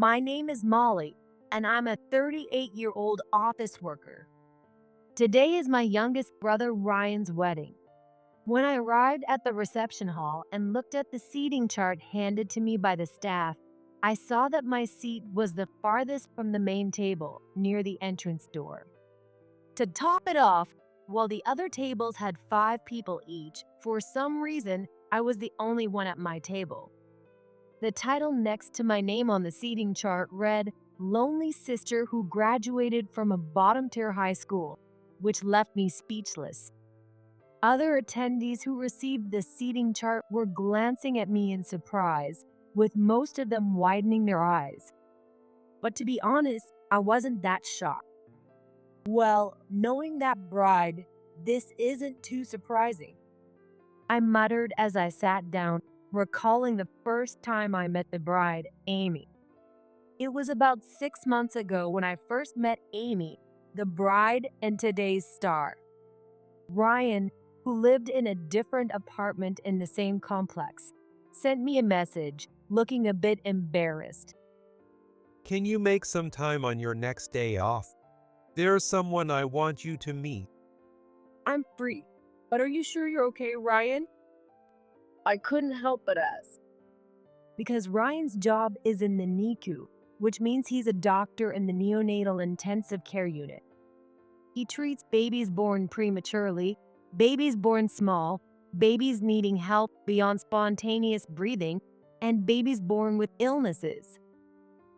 My name is Molly, and I'm a 38-year-old office worker. Today is my youngest brother Ryan's wedding. When I arrived at the reception hall and looked at the seating chart handed to me by the staff, I saw that my seat was the farthest from the main table, near the entrance door. To top it off, while the other tables had 5 people each, for some reason, I was the only one at my table. The title next to my name on the seating chart read, Lonely Sister Who Graduated from a Bottom-Tier High School, which left me speechless. Other attendees who received the seating chart were glancing at me in surprise, with most of them widening their eyes. But to be honest, I wasn't that shocked. Well, knowing that bride, this isn't too surprising. I muttered as I sat down, recalling the first time I met the bride, Amy. It was about 6 months ago when I first met Amy, the bride and today's star. Ryan, who lived in a different apartment in the same complex, sent me a message, looking a bit embarrassed. Can you make some time on your next day off? There's someone I want you to meet. I'm free, but are you sure you're okay, Ryan? I couldn't help but ask. Because Ryan's job is in the NICU, which means he's a doctor in the neonatal intensive care unit. He treats babies born prematurely, babies born small, babies needing help beyond spontaneous breathing, and babies born with illnesses.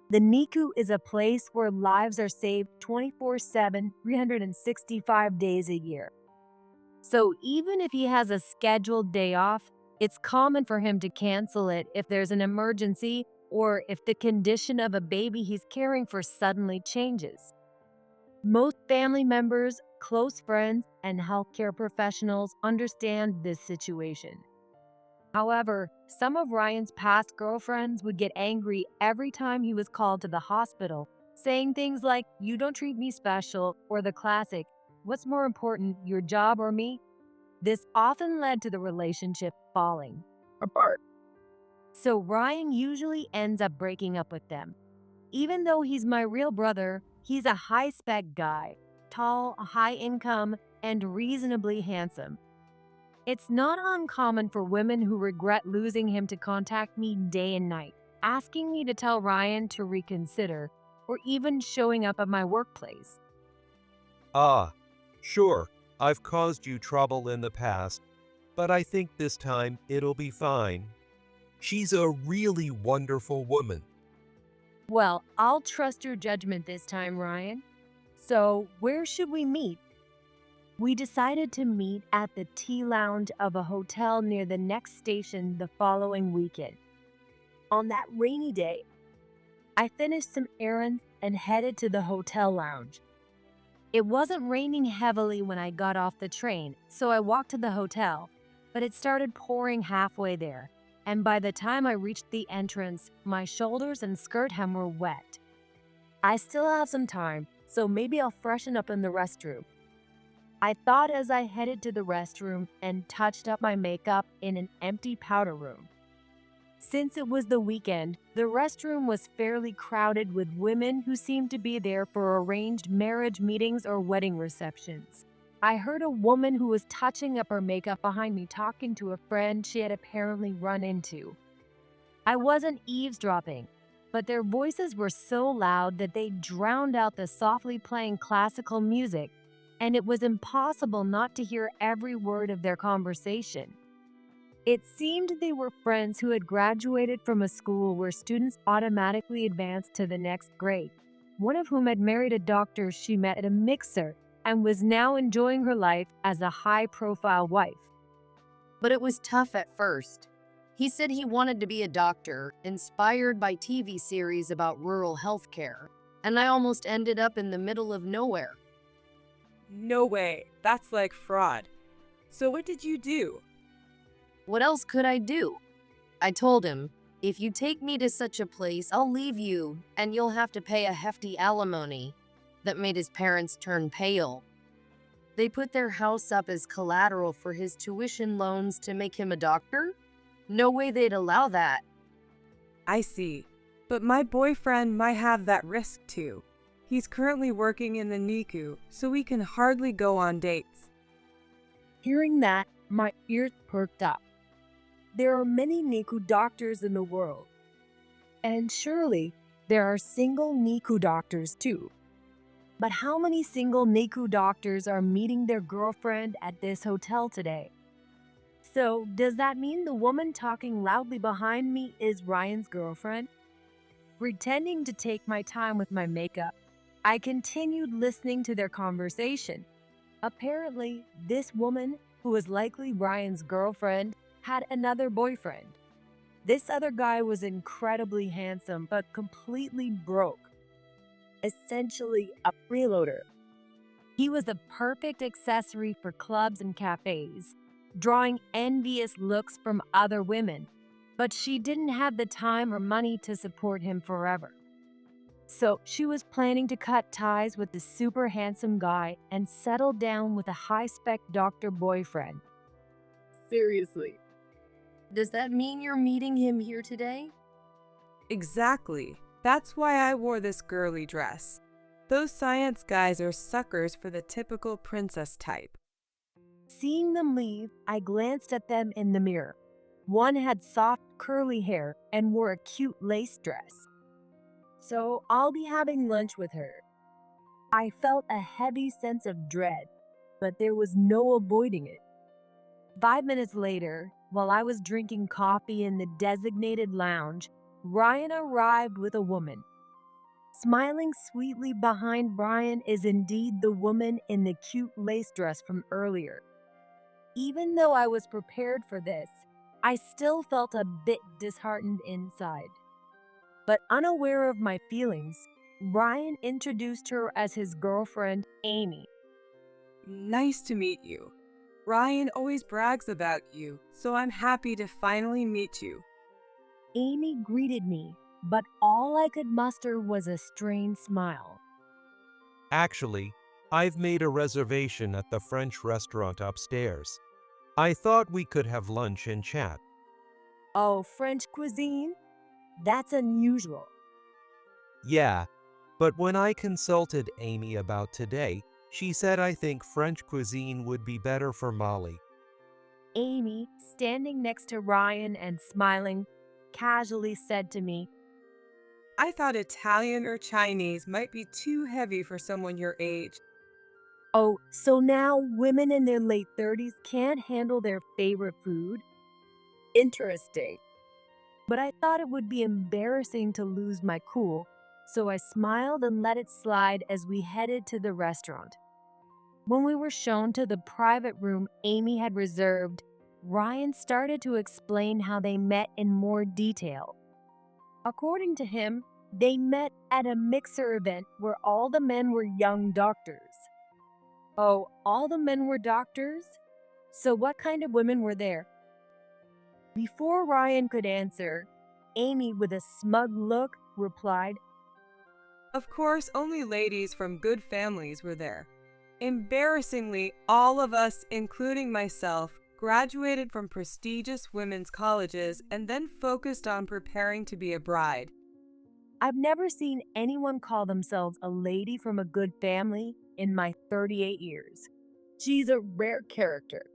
The NICU is a place where lives are saved 24/7, 365 days a year. So even if he has a scheduled day off, it's common for him to cancel it if there's an emergency or if the condition of a baby he's caring for suddenly changes. Most family members, close friends, and healthcare professionals understand this situation. However, some of Ryan's past girlfriends would get angry every time he was called to the hospital, saying things like, "You don't treat me special," or the classic, "What's more important, your job or me?" This often led to the relationship falling Apart. so Ryan usually ends up breaking up with them. Even though he's my real brother, he's a high-spec guy, tall, high income, and reasonably handsome. It's not uncommon for women who regret losing him to contact me day and night, asking me to tell Ryan to reconsider, or even showing up at my workplace. Ah, sure, I've caused you trouble in the past, but I think this time it'll be fine. She's a really wonderful woman. Well, I'll trust your judgment this time, Ryan. So, where should we meet? We decided to meet at the tea lounge of a hotel near the next station the following weekend. On that rainy day, I finished some errands and headed to the hotel lounge. It wasn't raining heavily when I got off the train, so I walked to the hotel, but it started pouring halfway there, and by the time I reached the entrance, my shoulders and skirt hem were wet. I still have some time, so maybe I'll freshen up in the restroom. I thought as I headed to the restroom and touched up my makeup in an empty powder room. Since it was the weekend, the restroom was fairly crowded with women who seemed to be there for arranged marriage meetings or wedding receptions. I heard a woman who was touching up her makeup behind me talking to a friend she had apparently run into. I wasn't eavesdropping, but their voices were so loud that they drowned out the softly playing classical music, and it was impossible not to hear every word of their conversation. It seemed they were friends who had graduated from a school where students automatically advanced to the next grade, one of whom had married a doctor she met at a mixer and was now enjoying her life as a high-profile wife. But it was tough at first. He said he wanted to be a doctor, inspired by TV series about rural healthcare, and I almost ended up in the middle of nowhere. No way. That's like fraud. So what did you do? What else could I do? I told him, if you take me to such a place, I'll leave you, and you'll have to pay a hefty alimony. That made his parents turn pale. They put their house up as collateral for his tuition loans to make him a doctor? No way they'd allow that. I see. But my boyfriend might have that risk too. He's currently working in the NICU, so we can hardly go on dates. Hearing that, my ears perked up. There are many NICU doctors in the world. And surely, there are single NICU doctors too. But how many single NICU doctors are meeting their girlfriend at this hotel today? So, does that mean the woman talking loudly behind me is Ryan's girlfriend? Pretending to take my time with my makeup, I continued listening to their conversation. Apparently, this woman, who was likely Ryan's girlfriend, had another boyfriend. This other guy was incredibly handsome but completely broke. Essentially a freeloader. He was the perfect accessory for clubs and cafes, drawing envious looks from other women, but she didn't have the time or money to support him forever. So she was planning to cut ties with the super handsome guy and settle down with a high-spec doctor boyfriend. Seriously. Does that mean you're meeting him here today? Exactly. That's why I wore this girly dress. Those science guys are suckers for the typical princess type. Seeing them leave, I glanced at them in the mirror. One had soft, curly hair and wore a cute lace dress. So I'll be having lunch with her. I felt a heavy sense of dread, but there was no avoiding it. 5 minutes later, while I was drinking coffee in the designated lounge, Ryan arrived with a woman. Smiling sweetly behind Ryan is indeed the woman in the cute lace dress from earlier. Even though I was prepared for this, I still felt a bit disheartened inside. But unaware of my feelings, Ryan introduced her as his girlfriend, Amy. Nice to meet you. Ryan always brags about you, so I'm happy to finally meet you. Amy greeted me, but all I could muster was a strained smile. Actually, I've made a reservation at the French restaurant upstairs. I thought we could have lunch and chat. Oh, French cuisine? That's unusual. Yeah, but when I consulted Amy about today, she said I think French cuisine would be better for Molly. Amy, standing next to Ryan and smiling, casually said to me, I thought Italian or Chinese might be too heavy for someone your age. "Oh, so now women in their late 30s can't handle their favorite food?" Interesting. But I thought it would be embarrassing to lose my cool, so I smiled and let it slide as we headed to the restaurant. When we were shown to the private room Amy had reserved, Ryan started to explain how they met in more detail. According to him, they met at a mixer event where all the men were young doctors. Oh, all the men were doctors? So what kind of women were there? Before Ryan could answer, Amy, with a smug look, replied, Of course, only ladies from good families were there. Embarrassingly, all of us, including myself, graduated from prestigious women's colleges and then focused on preparing to be a bride. "I've never seen anyone call themselves a lady from a good family in my 38 years. She's a rare character.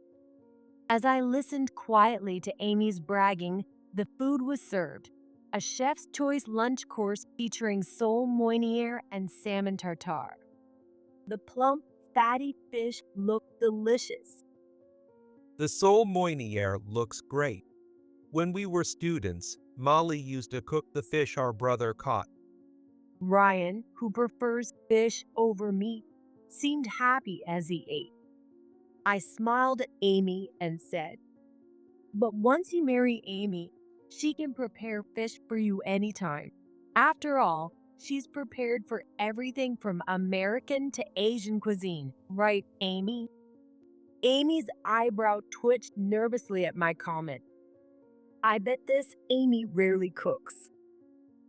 As I listened quietly to Amy's bragging, the food was served. A chef's choice lunch course featuring sole moiniere and salmon tartare. The plump, fatty fish looked delicious. The sole moiniere looks great. When we were students, Molly used to cook the fish our brother caught. Ryan, who prefers fish over meat, seemed happy as he ate. I smiled at Amy and said, "But once you marry Amy, she can prepare fish for you anytime. After all, she's prepared for everything from American to Asian cuisine, right, Amy?" Amy's eyebrow twitched nervously at my comment. I bet this Amy rarely cooks.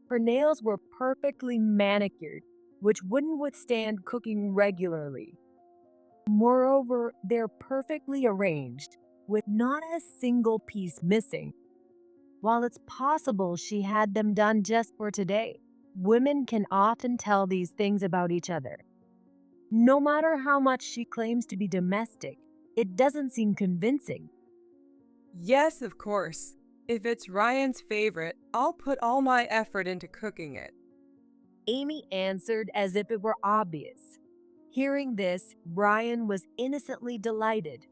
Her nails were perfectly manicured, which wouldn't withstand cooking regularly. Moreover, they're perfectly arranged, with not a single piece missing. While it's possible she had them done just for today, women can often tell these things about each other. No matter how much she claims to be domestic, it doesn't seem convincing. Yes, of course. If it's Ryan's favorite, I'll put all my effort into cooking it. Amy answered as if it were obvious. Hearing this, Ryan was innocently delighted.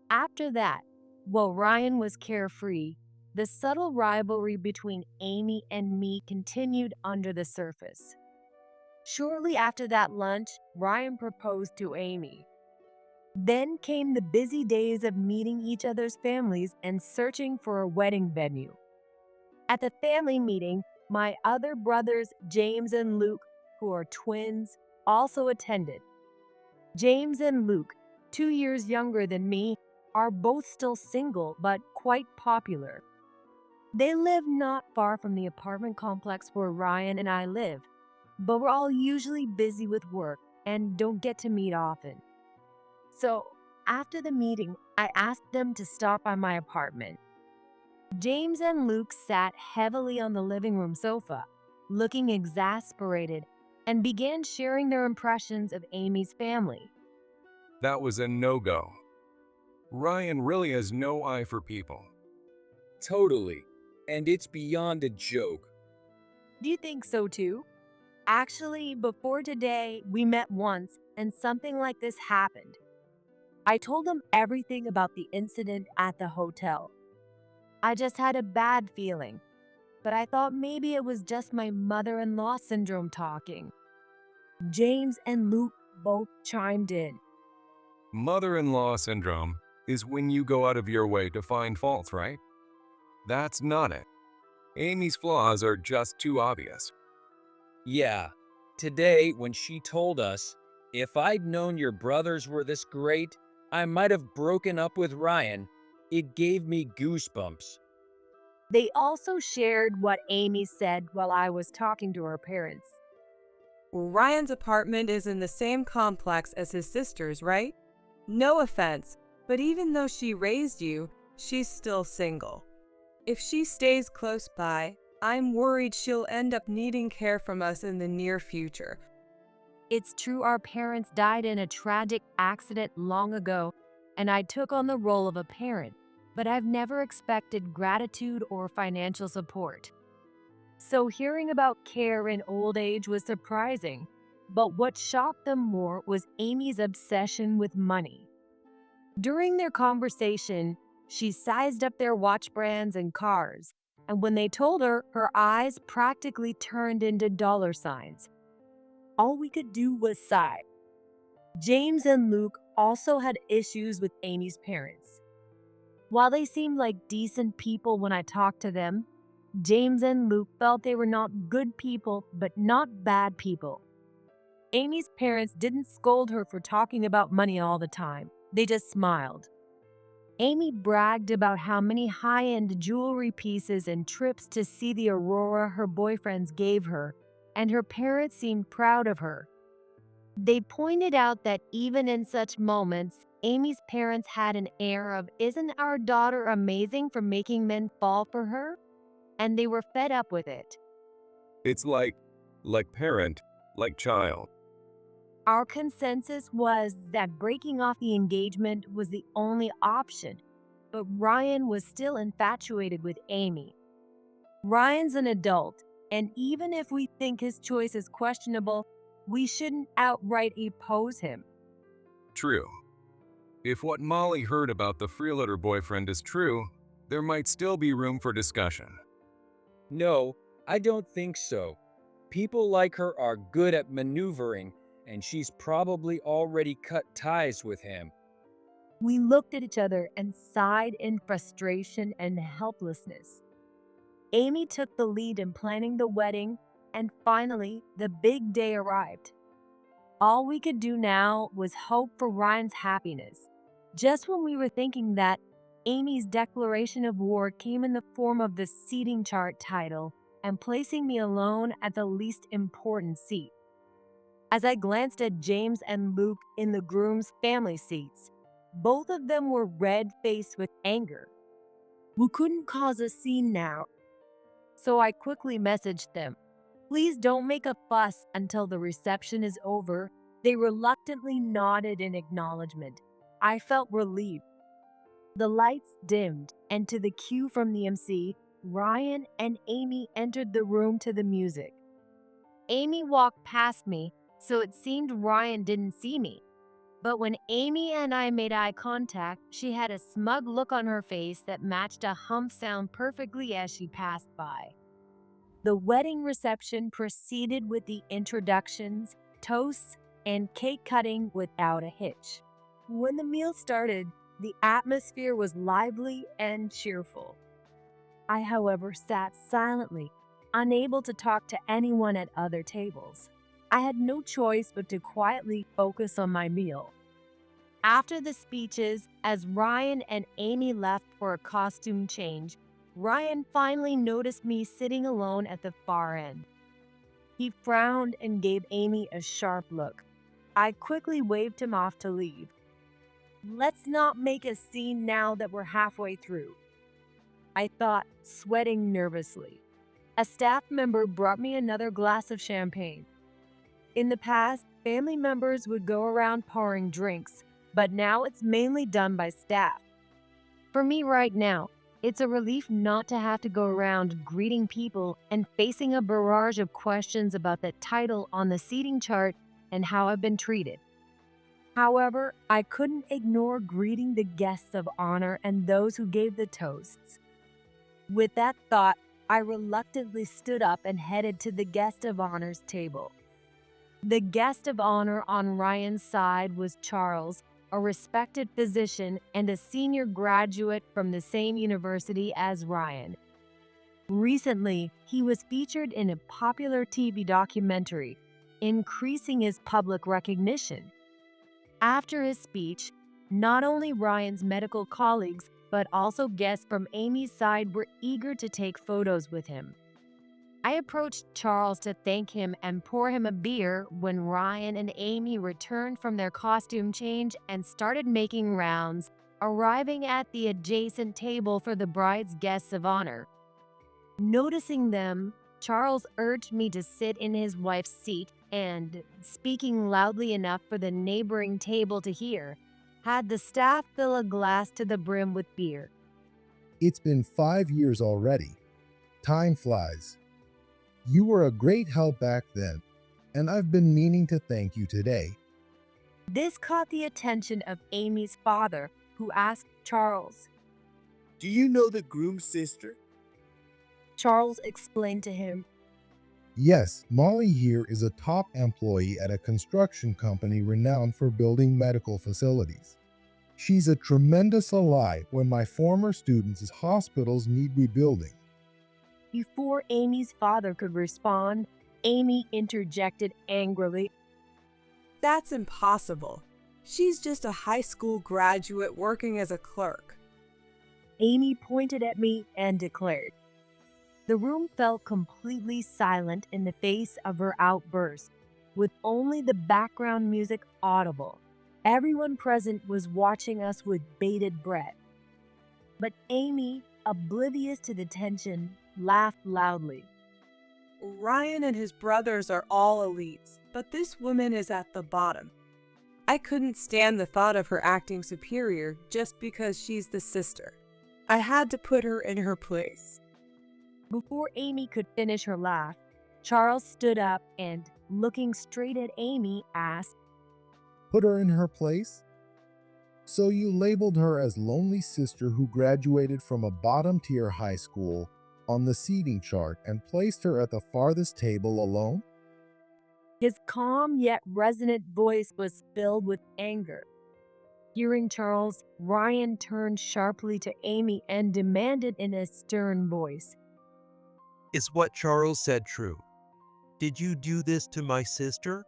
After that, while Ryan was carefree, the subtle rivalry between Amy and me continued under the surface. Shortly after that lunch, Ryan proposed to Amy. Then came the busy days of meeting each other's families and searching for a wedding venue. At the family meeting, my other brothers, James and Luke, who are twins, also attended. James and Luke, 2 years younger than me, are both still single but quite popular. They live not far from the apartment complex where Ryan and I live, but we're all usually busy with work and don't get to meet often. So, after the meeting, I asked them to stop by my apartment. James and Luke sat heavily on the living room sofa, looking exasperated, and began sharing their impressions of Amy's family. That was a no-go. Ryan really has no eye for people. Totally. And it's beyond a joke. Do you think so too? Actually, before today, we met once and something like this happened. I told him everything about the incident at the hotel. I just had a bad feeling, but I thought maybe it was just my mother-in-law syndrome talking. James and Luke both chimed in. Mother-in-law syndrome is when you go out of your way to find faults, right? That's not it. Amy's flaws are just too obvious. Yeah. Today, when she told us, if I'd known your brothers were this great, I might have broken up with Ryan, it gave me goosebumps. They also shared what Amy said while I was talking to her parents. Ryan's apartment is in the same complex as his sister's, right? No offense, but even though she raised you, she's still single. If she stays close by, I'm worried she'll end up needing care from us in the near future. It's true our parents died in a tragic accident long ago, and I took on the role of a parent, but I've never expected gratitude or financial support. So hearing about care in old age was surprising, but what shocked them more was Amy's obsession with money. During their conversation, she sized up their watch brands and cars, and when they told her, her eyes practically turned into dollar signs. All we could do was sigh. James and Luke also had issues with Amy's parents. While they seemed like decent people when I talked to them, James and Luke felt they were not good people, but not bad people. Amy's parents didn't scold her for talking about money all the time. They just smiled. Amy bragged about how many high-end jewelry pieces and trips to see the aurora her boyfriends gave her, and her parents seemed proud of her. They pointed out that even in such moments, Amy's parents had an air of, "Isn't our daughter amazing for making men fall for her?" And they were fed up with it. It's like parent, like child. Our consensus was that breaking off the engagement was the only option, but Ryan was still infatuated with Amy. Ryan's an adult, and even if we think his choice is questionable, we shouldn't outright oppose him. True. If what Molly heard about the freeloader boyfriend is true, there might still be room for discussion. No, I don't think so. People like her are good at maneuvering, and she's probably already cut ties with him. We looked at each other and sighed in frustration and helplessness. Amy took the lead in planning the wedding, and finally, the big day arrived. All we could do now was hope for Ryan's happiness. Just when we were thinking that, Amy's declaration of war came in the form of the seating chart title and placing me alone at the least important seat. As I glanced at James and Luke in the groom's family seats, both of them were red-faced with anger. We couldn't cause a scene now, so I quickly messaged them. Please don't make a fuss until the reception is over. They reluctantly nodded in acknowledgement. I felt relieved. The lights dimmed, and to the cue from the MC, Ryan and Amy entered the room to the music. Amy walked past me, so it seemed Ryan didn't see me. But when Amy and I made eye contact, she had a smug look on her face that matched a hump sound perfectly as she passed by. The wedding reception proceeded with the introductions, toasts, and cake cutting without a hitch. When the meal started, the atmosphere was lively and cheerful. I, however, sat silently, unable to talk to anyone at other tables. I had no choice but to quietly focus on my meal. After the speeches, as Ryan and Amy left for a costume change, Ryan finally noticed me sitting alone at the far end. He frowned and gave Amy a sharp look. I quickly waved him off to leave. Let's not make a scene now that we're halfway through, I thought, sweating nervously. A staff member brought me another glass of champagne. In the past, family members would go around pouring drinks, but now it's mainly done by staff. For me right now, it's a relief not to have to go around greeting people and facing a barrage of questions about the title on the seating chart and how I've been treated. However, I couldn't ignore greeting the guests of honor and those who gave the toasts. With that thought, I reluctantly stood up and headed to the guest of honor's table. The guest of honor on Ryan's side was Charles, a respected physician and a senior graduate from the same university as Ryan. Recently, he was featured in a popular TV documentary, increasing his public recognition. After his speech, not only Ryan's medical colleagues, but also guests from Amy's side were eager to take photos with him. I approached Charles to thank him and pour him a beer when Ryan and Amy returned from their costume change and started making rounds, arriving at the adjacent table for the bride's guests of honor. Noticing them, Charles urged me to sit in his wife's seat and, speaking loudly enough for the neighboring table to hear, had the staff fill a glass to the brim with beer. It's been 5 years already. Time flies. You were a great help back then, and I've been meaning to thank you today. This caught the attention of Amy's father, who asked Charles. Do you know the groom's sister? Charles explained to him. Yes, Molly here is a top employee at a construction company renowned for building medical facilities. She's a tremendous ally when my former students' hospitals need rebuilding. Before Amy's father could respond, Amy interjected angrily. That's impossible. She's just a high school graduate working as a clerk. Amy pointed at me and declared. The room fell completely silent in the face of her outburst, with only the background music audible. Everyone present was watching us with bated breath. But Amy, oblivious to the tension, laughed loudly. Ryan and his brothers are all elites, but this woman is at the bottom. I couldn't stand the thought of her acting superior just because she's the sister. I had to put her in her place. Before Amy could finish her laugh, Charles stood up and, looking straight at Amy, asked, Put her in her place? So you labeled her as lonely sister who graduated from a bottom-tier high school on the seating chart and placed her at the farthest table alone? His calm yet resonant voice was filled with anger. Hearing Charles, Ryan turned sharply to Amy and demanded in a stern voice, Is what Charles said true? Did you do this to my sister?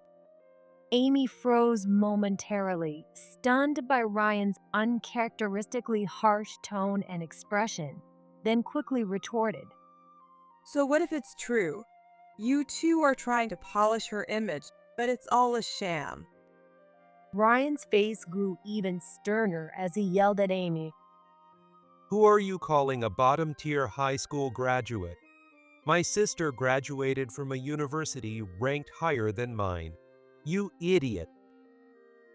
Amy froze momentarily, stunned by Ryan's uncharacteristically harsh tone and expression, then quickly retorted. So what if it's true? You two are trying to polish her image, but it's all a sham. Ryan's face grew even sterner as he yelled at Amy. Who are you calling a bottom-tier high school graduate? My sister graduated from a university ranked higher than mine. You idiot.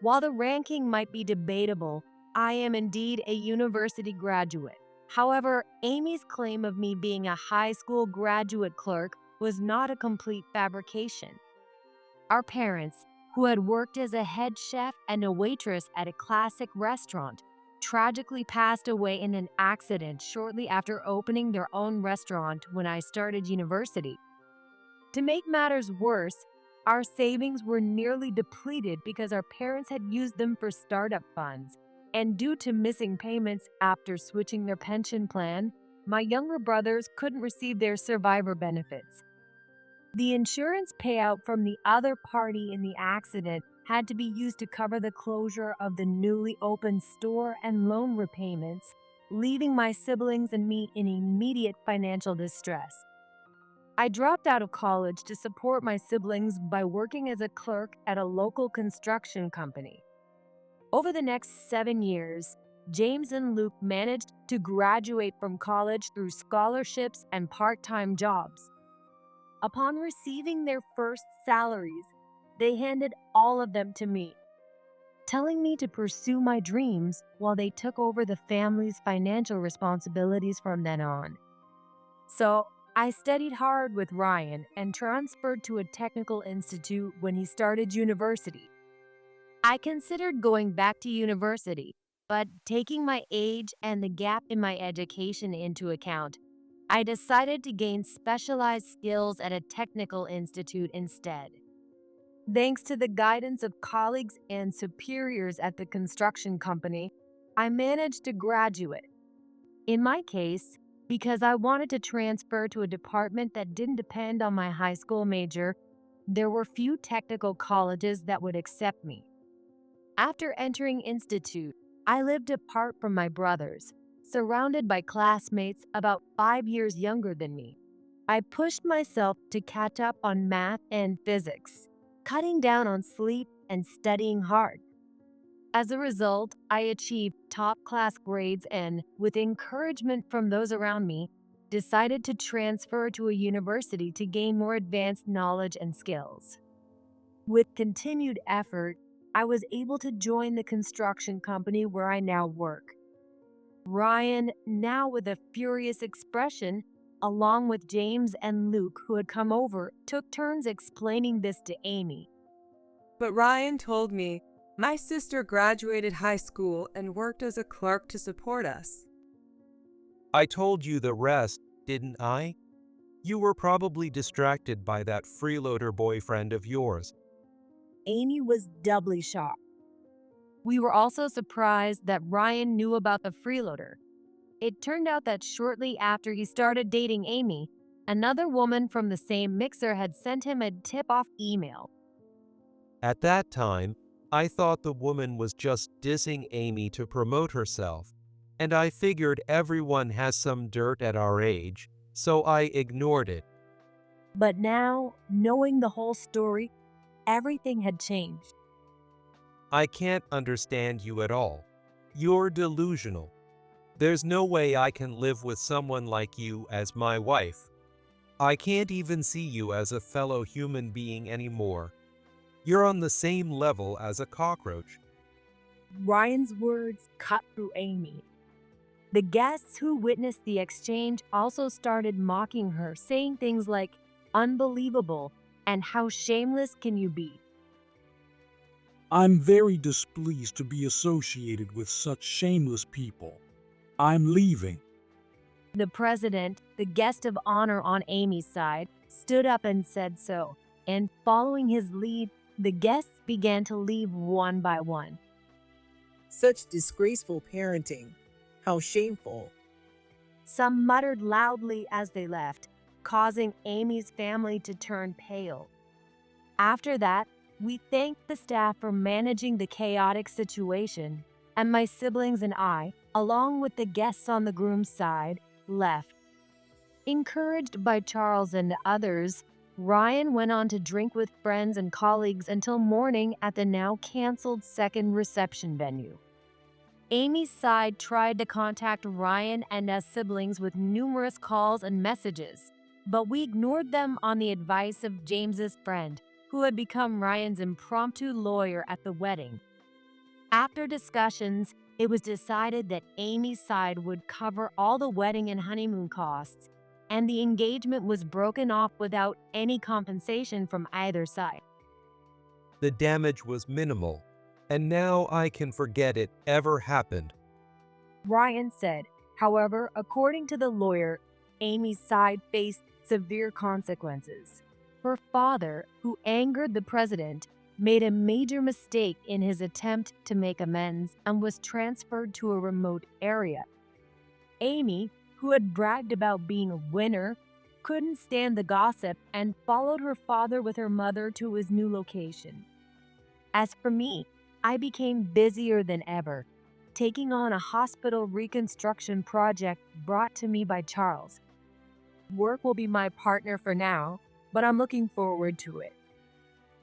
While the ranking might be debatable, I am indeed a university graduate. However, Amy's claim of me being a high school graduate clerk was not a complete fabrication. Our parents, who had worked as a head chef and a waitress at a classic restaurant, tragically passed away in an accident shortly after opening their own restaurant when I started university. To make matters worse, our savings were nearly depleted because our parents had used them for startup funds, and due to missing payments after switching their pension plan, my younger brothers couldn't receive their survivor benefits. The insurance payout from the other party in the accident had to be used to cover the closure of the newly opened store and loan repayments, leaving my siblings and me in immediate financial distress. I dropped out of college to support my siblings by working as a clerk at a local construction company. Over the next 7 years, James and Luke managed to graduate from college through scholarships and part-time jobs. Upon receiving their first salaries, they handed all of them to me, telling me to pursue my dreams while they took over the family's financial responsibilities from then on. So, I studied hard with Ryan and transferred to a technical institute when he started university. I considered going back to university, but taking my age and the gap in my education into account, I decided to gain specialized skills at a technical institute instead. Thanks to the guidance of colleagues and superiors at the construction company, I managed to graduate. In my case, because I wanted to transfer to a department that didn't depend on my high school major, there were few technical colleges that would accept me. After entering institute, I lived apart from my brothers, surrounded by classmates about 5 years younger than me. I pushed myself to catch up on math and physics, cutting down on sleep and studying hard. As a result, I achieved top-class grades and, with encouragement from those around me, decided to transfer to a university to gain more advanced knowledge and skills. With continued effort, I was able to join the construction company where I now work. Ryan, now with a furious expression, along with James and Luke, who had come over, took turns explaining this to Amy. But Ryan told me my sister graduated high school and worked as a clerk to support us. I told you the rest, didn't I? You were probably distracted by that freeloader boyfriend of yours. Amy was doubly shocked. We were also surprised that Ryan knew about the freeloader. It turned out that shortly after he started dating Amy, another woman from the same mixer had sent him a tip-off email. At that time, I thought the woman was just dissing Amy to promote herself, and I figured everyone has some dirt at our age, so I ignored it. But now, knowing the whole story, everything had changed. I can't understand you at all. You're delusional. There's no way I can live with someone like you as my wife. I can't even see you as a fellow human being anymore. You're on the same level as a cockroach. Ryan's words cut through Amy. The guests who witnessed the exchange also started mocking her, saying things like, "Unbelievable," and "How shameless can you be?" I'm very displeased to be associated with such shameless people. I'm leaving. The president, the guest of honor on Amy's side, stood up and said so, and following his lead, the guests began to leave one by one. Such disgraceful parenting. How shameful. Some muttered loudly as they left, causing Amy's family to turn pale. After that, we thanked the staff for managing the chaotic situation, and my siblings and I, along with the guests on the groom's side, left. Encouraged by Charles and others, Ryan went on to drink with friends and colleagues until morning at the now canceled second reception venue. Amy's side tried to contact Ryan and us siblings with numerous calls and messages, but we ignored them on the advice of James's friend, who had become Ryan's impromptu lawyer at the wedding. After discussions, it was decided that Amy's side would cover all the wedding and honeymoon costs, and the engagement was broken off without any compensation from either side. The damage was minimal, and now I can forget it ever happened. Ryan said. However, according to the lawyer, Amy's side faced severe consequences. Her father, who angered the president, made a major mistake in his attempt to make amends and was transferred to a remote area. Amy, who had bragged about being a winner, couldn't stand the gossip and followed her father with her mother to his new location. As for me, I became busier than ever, taking on a hospital reconstruction project brought to me by Charles. Work will be my partner for now, but I'm looking forward to it.